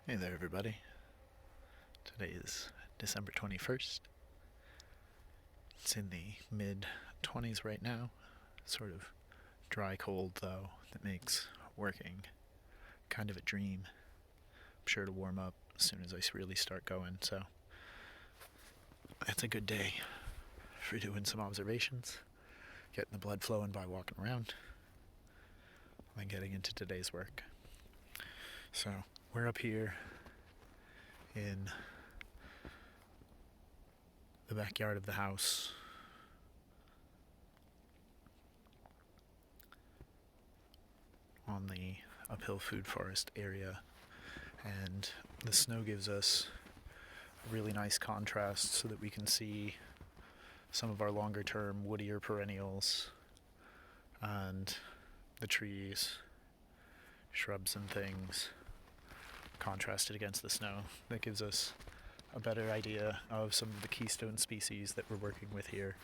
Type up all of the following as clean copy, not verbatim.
Hey there, everybody. Today is December 21st. It's in the mid 20s right now. Sort of dry cold, though, that makes working kind of a dream. I'm sure to warm up as soon as I really start going, so it's a good day for doing some observations, getting the blood flowing by walking around, and then getting into today's work. So, we're up here in the backyard of the house, on the uphill food forest area, and the snow gives us a really nice contrast so that we can see some of our longer term woodier perennials and the trees, shrubs and things contrasted against the snow. That gives us a better idea of some of the keystone species that we're working with here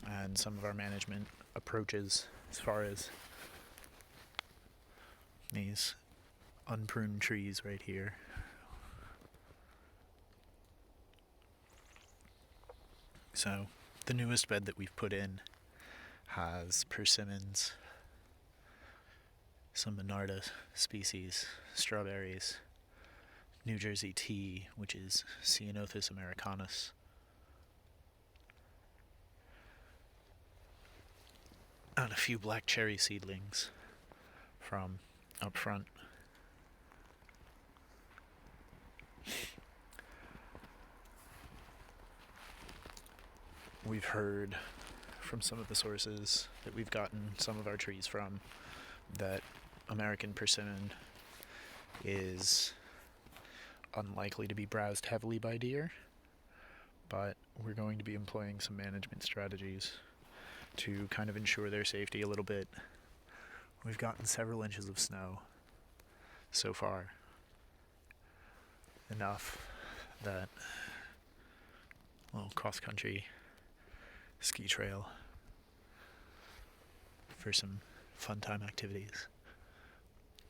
and some of our management approaches as far as these unpruned trees right here. So the newest bed that we've put in has persimmons, some Monarda species, strawberries, New Jersey tea, which is Ceanothus americanus, and a few black cherry seedlings from up front. We've heard from some of the sources that we've gotten some of our trees from that American persimmon is unlikely to be browsed heavily by deer, but we're going to be employing some management strategies to kind of ensure their safety a little bit. We've gotten several inches of snow so far, enough that a little cross-country ski trail for some fun time activities.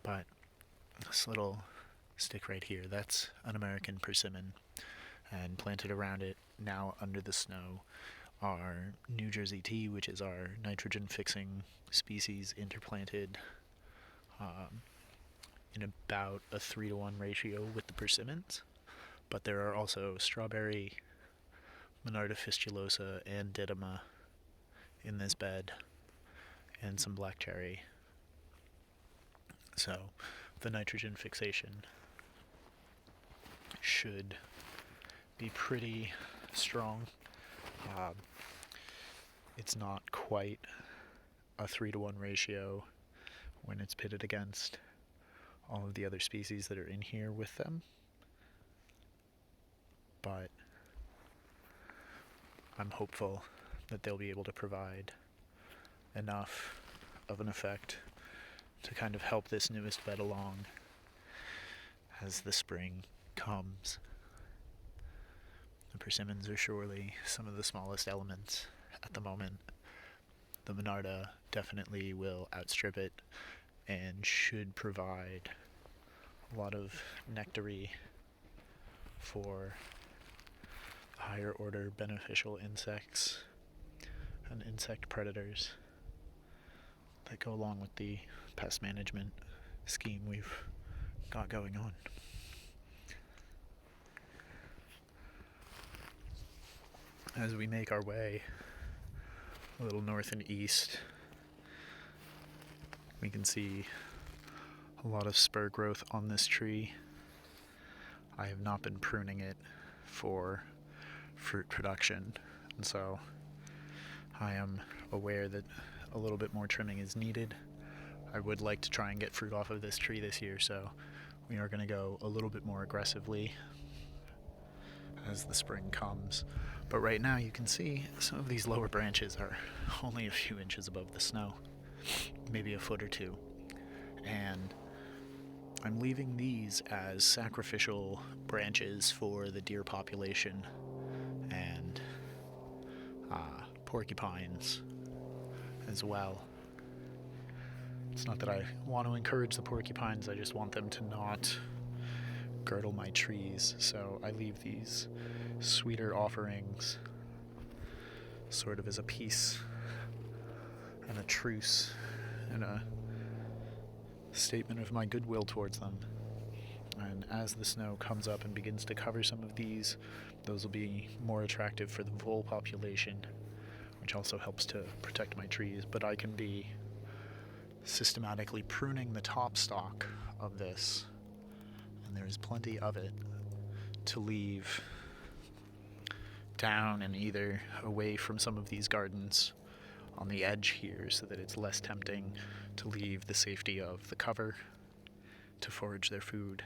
But this little stick right here, that's an American persimmon, and planted around it now under the snow are New Jersey tea, which is our nitrogen fixing species, interplanted in about a 3-to-1 ratio with the persimmons. But there are also strawberry, Monarda fistulosa, and didyma in this bed, and some black cherry. So the nitrogen fixation should be pretty strong. It's not quite a 3-to-1 ratio when it's pitted against all of the other species that are in here with them, but I'm hopeful that they'll be able to provide enough of an effect to kind of help this newest bed along as the spring comes. The persimmons are surely some of the smallest elements at the moment. The Monarda definitely will outstrip it and should provide a lot of nectary for higher order beneficial insects and insect predators that go along with the pest management scheme we've got going on. As we make our way a little north and east, we can see a lot of spur growth on this tree. I have not been pruning it for fruit production, and so I am aware that a little bit more trimming is needed. I would like to try and get fruit off of this tree this year, so we are going to go a little bit more aggressively as the spring comes. But right now you can see some of these lower branches are only a few inches above the snow, maybe a foot or two, and I'm leaving these as sacrificial branches for the deer population and porcupines as well. It's not that I want to encourage the porcupines, I just want them to not girdle my trees, so I leave these sweeter offerings sort of as a peace and a truce and a statement of my goodwill towards them. And as the snow comes up and begins to cover some of these, those will be more attractive for the vole population, which also helps to protect my trees. But I can be systematically pruning the top stalk of this, and there is plenty of it, to leave down and either away from some of these gardens on the edge here, so that it's less tempting to leave the safety of the cover to forage their food.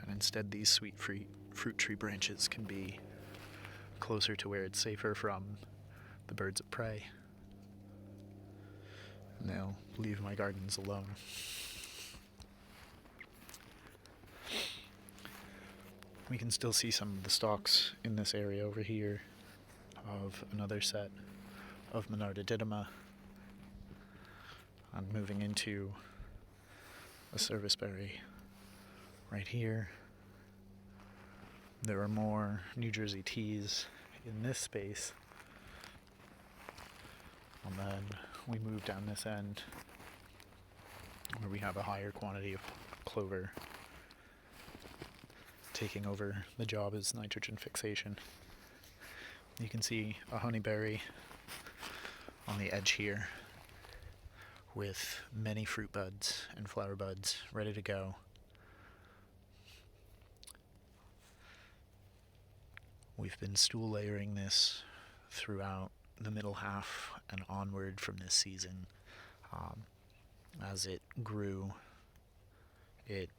And instead these sweet fruit tree branches can be closer to where it's safer from the birds of prey. And they'll leave my gardens alone. We can still see some of the stalks in this area over here of another set of Monarda didyma. I'm moving into a serviceberry right here. There are more New Jersey teas in this space. And then we move down this end where we have a higher quantity of clover taking over the job as nitrogen fixation. You can see a honeyberry on the edge here with many fruit buds and flower buds ready to go. We've been stool layering this throughout the middle half and onward from this season. As it grew, it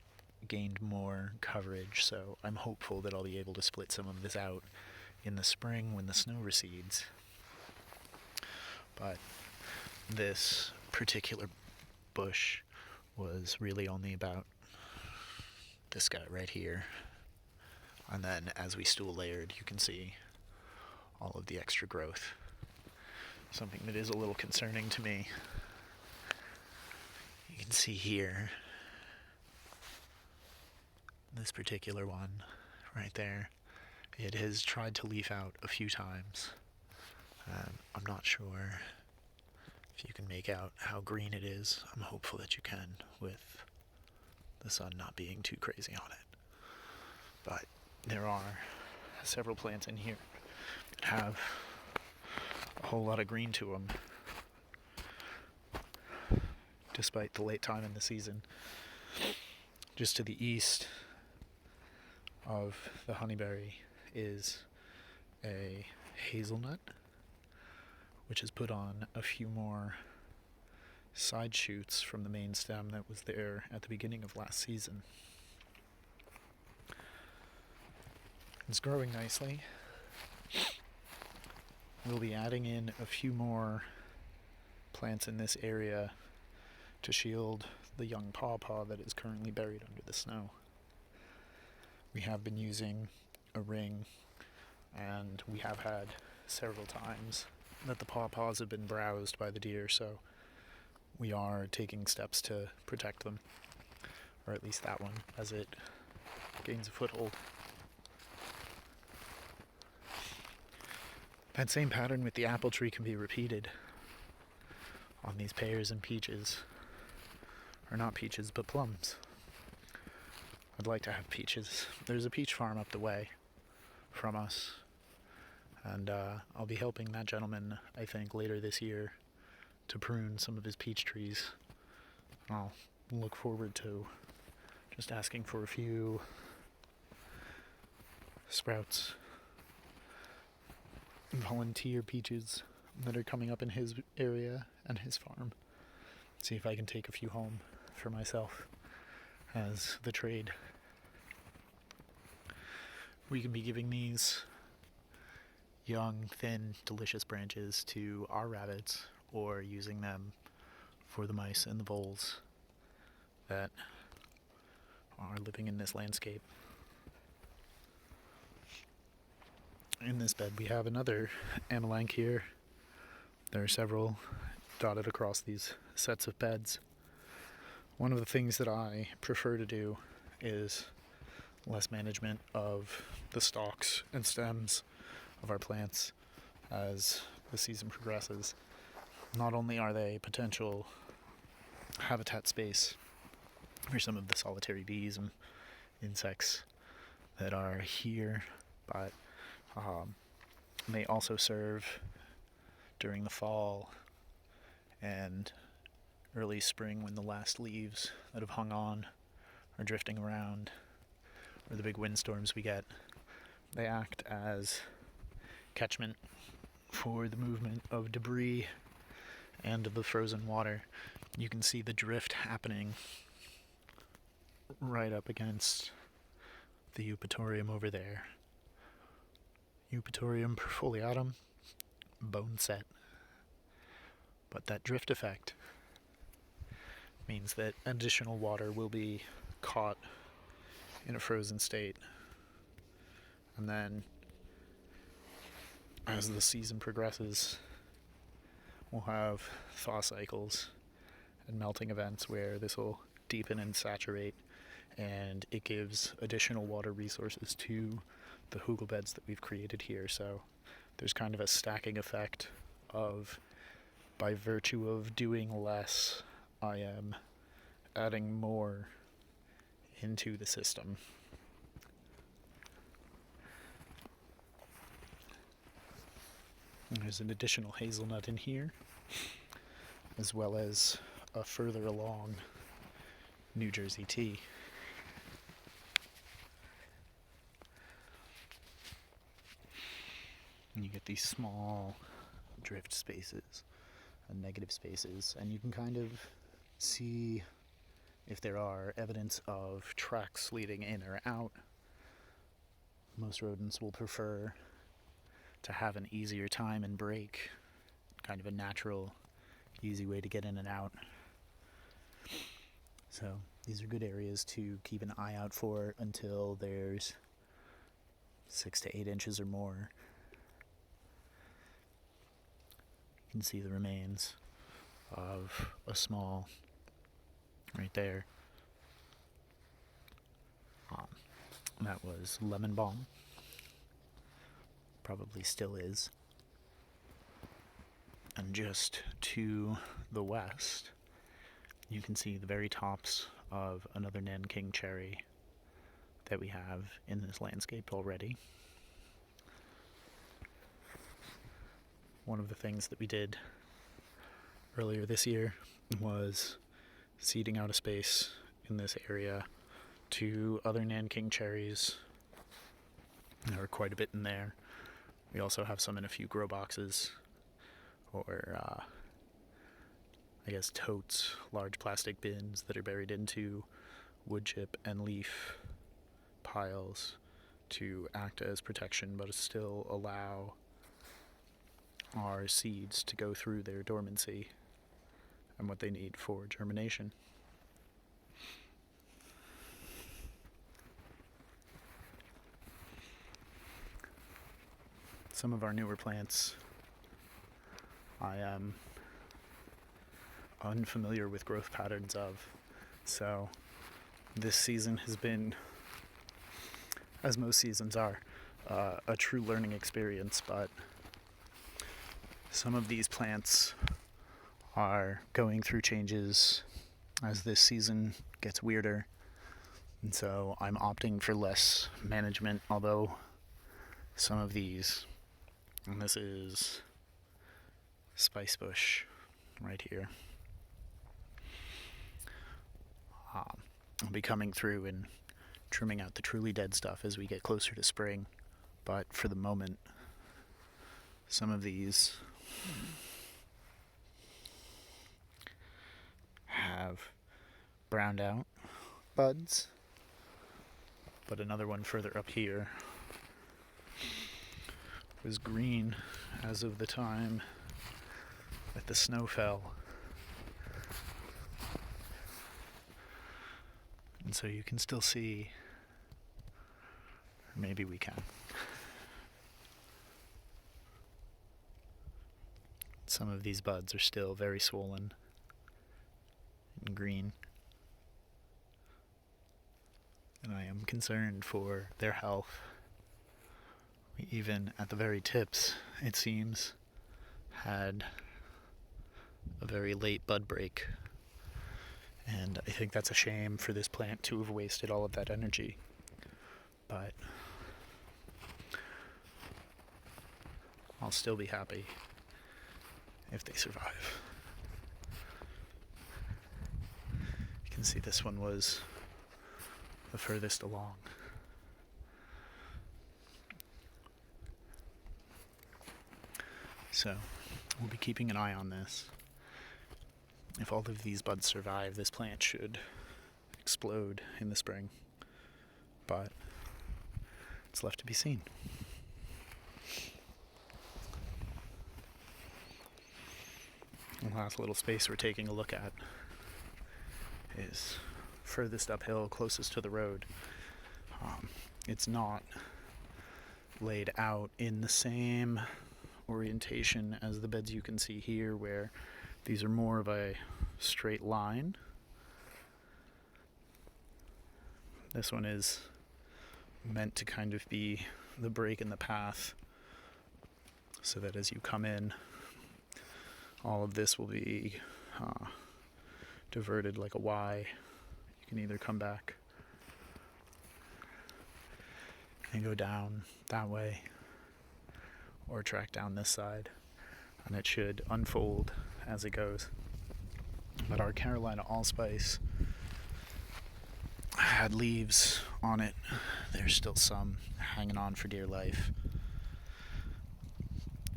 gained more coverage, so I'm hopeful that I'll be able to split some of this out in the spring when the snow recedes. But this particular bush was really only about this guy right here. And then as we stool layered, you can see all of the extra growth. Something that is a little concerning to me. You can see here, this particular one right there, it has tried to leaf out a few times. I'm not sure if you can make out how green it is. I'm hopeful that you can, with the sun not being too crazy on it. But there are several plants in here that have a whole lot of green to them, despite the late time in the season. Just to the east of the honeyberry is a hazelnut, which has put on a few more side shoots from the main stem that was there at the beginning of last season. It's growing nicely. We'll be adding in a few more plants in this area to shield the young pawpaw that is currently buried under the snow. We have been using a ring, and we have had several times that the pawpaws have been browsed by the deer, so we are taking steps to protect them, or at least that one, as it gains a foothold. That same pattern with the apple tree can be repeated on these pears and peaches. Or not peaches, but plums. I'd like to have peaches. There's a peach farm up the way from us, and I'll be helping that gentleman, I think, later this year to prune some of his peach trees. I'll look forward to just asking for a few sprouts, volunteer peaches that are coming up in his area and his farm. See if I can take a few home for myself as the trade. We can be giving these young, thin, delicious branches to our rabbits, or using them for the mice and the voles that are living in this landscape. In this bed we have another amalanth here. There are several dotted across these sets of beds. One of the things that I prefer to do is less management of the stalks and stems of our plants as the season progresses. Not only are they potential habitat space for some of the solitary bees and insects that are here, but they also serve during the fall and early spring when the last leaves that have hung on are drifting around, or the big windstorms we get. They act as catchment for the movement of debris and of the frozen water. You can see the drift happening right up against the Eupatorium over there. Eupatorium perfoliatum, bone set. But that drift effect means that additional water will be caught in a frozen state. And then, as the season progresses, we'll have thaw cycles and melting events where this will deepen and saturate, and it gives additional water resources to the hugel beds that we've created here. So there's kind of a stacking effect of, by virtue of doing less, I am adding more into the system. There's an additional hazelnut in here, as well as a further along New Jersey tea. And you get these small drift spaces and negative spaces, and you can kind of see if there are evidence of tracks leading in or out. Most rodents will prefer to have an easier time and break, kind of a natural, easy way to get in and out. So these are good areas to keep an eye out for until there's 6 to 8 inches or more. You can see the remains of a small, right there. That was lemon balm. Probably still is. And just to the west, you can see the very tops of another Nanking cherry that we have in this landscape already. One of the things that we did earlier this year was seeding out a space in this area to other Nanking cherries. There were quite a bit in there. We also have some in a few grow boxes, or I guess totes, large plastic bins that are buried into wood chip and leaf piles to act as protection, but still allow our seeds to go through their dormancy and what they need for germination. Some of our newer plants I am unfamiliar with growth patterns of, so this season has been, as most seasons are, a true learning experience, but some of these plants are going through changes as this season gets weirder, and so I'm opting for less management, although some of these, and this is spice bush right here, I'll be coming through and trimming out the truly dead stuff as we get closer to spring, but for the moment, some of these have browned out buds, but another one further up here was green as of the time that the snow fell. And so you can still see, or maybe we can, some of these buds are still very swollen and green. and I am concerned for their health. We even, at the very tips, it seems, had a very late bud break. And I think that's a shame for this plant to have wasted all of that energy. But I'll still be happy if they survive. You can see this one was the furthest along. So we'll be keeping an eye on this. If all of these buds survive, this plant should explode in the spring. But it's left to be seen. The last little space we're taking a look at is furthest uphill, closest to the road. It's not laid out in the same orientation as the beds you can see here, where these are more of a straight line. This one is meant to kind of be the break in the path, so that as you come in, all of this will be diverted like a Y. You can either come back and go down that way, or track down this side, and it should unfold as it goes. But our Carolina Allspice had leaves on it. There's still some hanging on for dear life.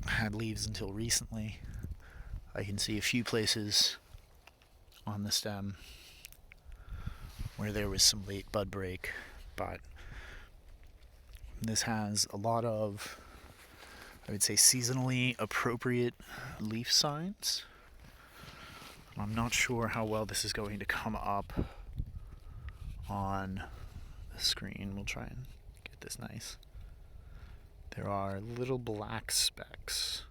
Had leaves until recently. I can see a few places on the stem where there was some late bud break, but this has a lot of, I would say, seasonally appropriate leaf signs. I'm not sure how well this is going to come up on the screen. We'll try and get this nice. There are little black specks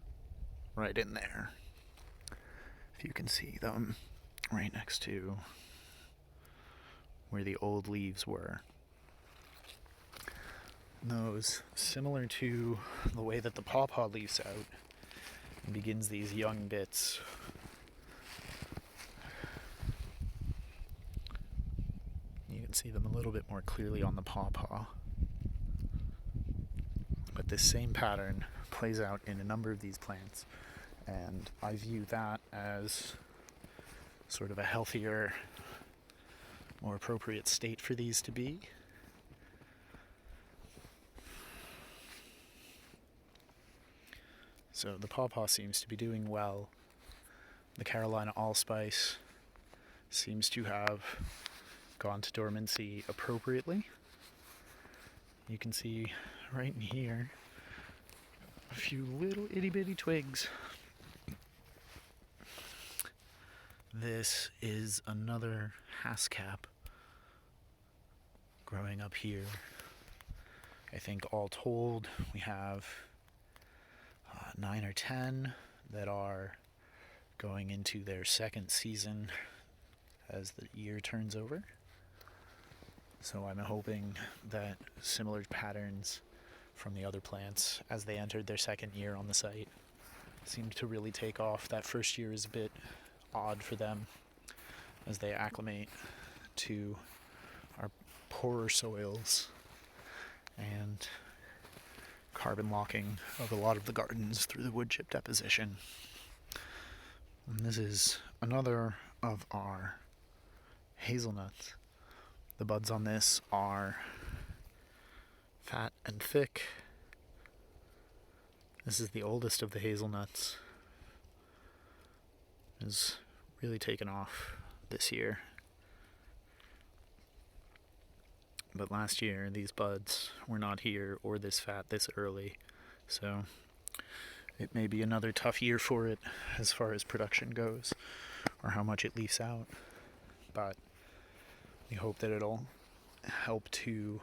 right in there. If you can see them right next to where the old leaves were. Those, similar to the way that the pawpaw leaves out and begins these young bits. You can see them a little bit more clearly on the pawpaw. But this same pattern plays out in a number of these plants, and I view that as sort of a healthier, more appropriate state for these to be. So the pawpaw seems to be doing well. The Carolina Allspice seems to have gone to dormancy appropriately. You can see right in here a few little itty bitty twigs. This is another hascap growing up here. I think all told we have 9 or 10 that are going into their second season as the year turns over. So I'm hoping that similar patterns from the other plants as they entered their second year on the site seemed to really take off. That first year is a bit odd for them as they acclimate to our poorer soils and carbon locking of a lot of the gardens through the wood chip deposition. And this is another of our hazelnuts. The buds on this are fat and thick. This is the oldest of the hazelnuts. Has really taken off this year. But last year, these buds were not here or this fat this early, so it may be another tough year for it as far as production goes, or how much it leaves out. But we hope that it'll help to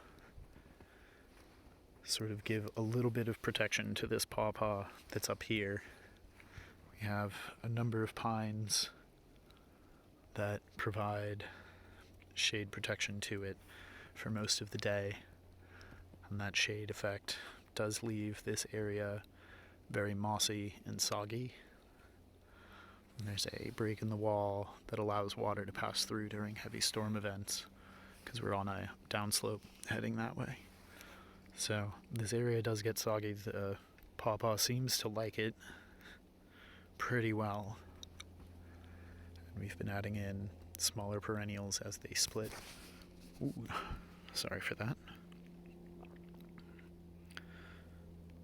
sort of give a little bit of protection to this pawpaw that's up here. We have a number of pines that provide shade protection to it, for most of the day, and that shade effect does leave this area very mossy and soggy. And there's a break in the wall that allows water to pass through during heavy storm events, because we're on a downslope heading that way. So this area does get soggy. The pawpaw seems to like it pretty well. And we've been adding in smaller perennials as they split. Ooh, sorry for that.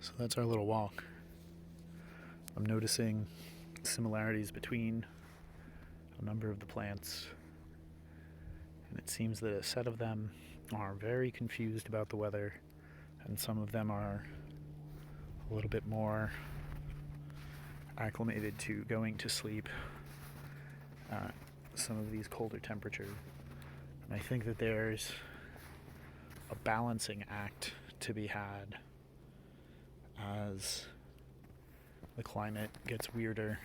So that's our little walk. I'm noticing similarities between a number of the plants, and it seems that a set of them are very confused about the weather, and some of them are a little bit more acclimated to going to sleep at some of these colder temperatures. And I think that there's a balancing act to be had as the climate gets weirder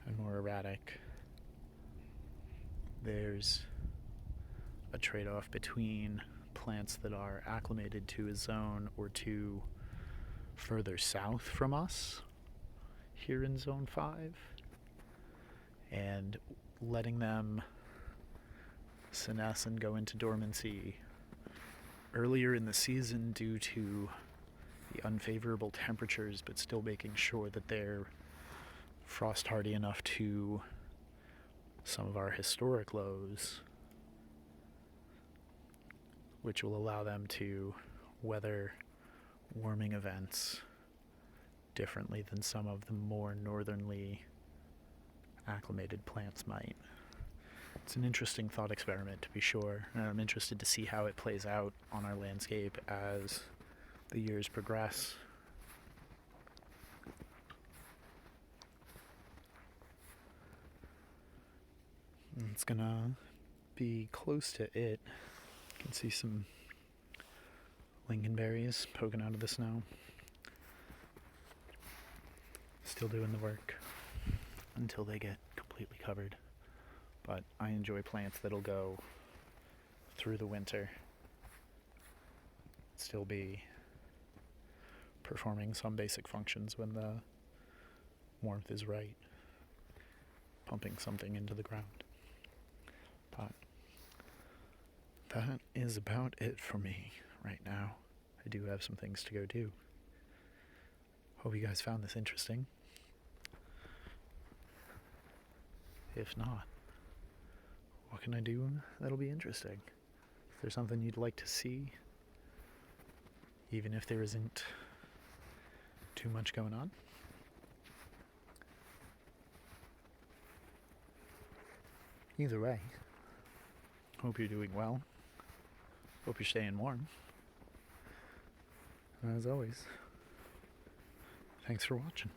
and more erratic. There's a trade-off between plants that are acclimated to a zone or two further south from us here in Zone 5 and letting them senesce and go into dormancy earlier in the season due to the unfavorable temperatures, but still making sure that they're frost hardy enough to some of our historic lows, which will allow them to weather warming events differently than some of the more northernly acclimated plants might. It's an interesting thought experiment, to be sure, and I'm interested to see how it plays out on our landscape as the years progress. It's gonna be close to it. You can see some lingonberries poking out of the snow. Still doing the work until they get completely covered. But I enjoy plants that'll go through the winter, still be performing some basic functions when the warmth is right, pumping something into the ground. But that is about it for me right now. I do have some things to go do. Hope you guys found this interesting. If not, what can I do that'll be interesting? If there's something you'd like to see, even if there isn't too much going on, either way, hope you're doing well. Hope you're staying warm. And as always, thanks for watching.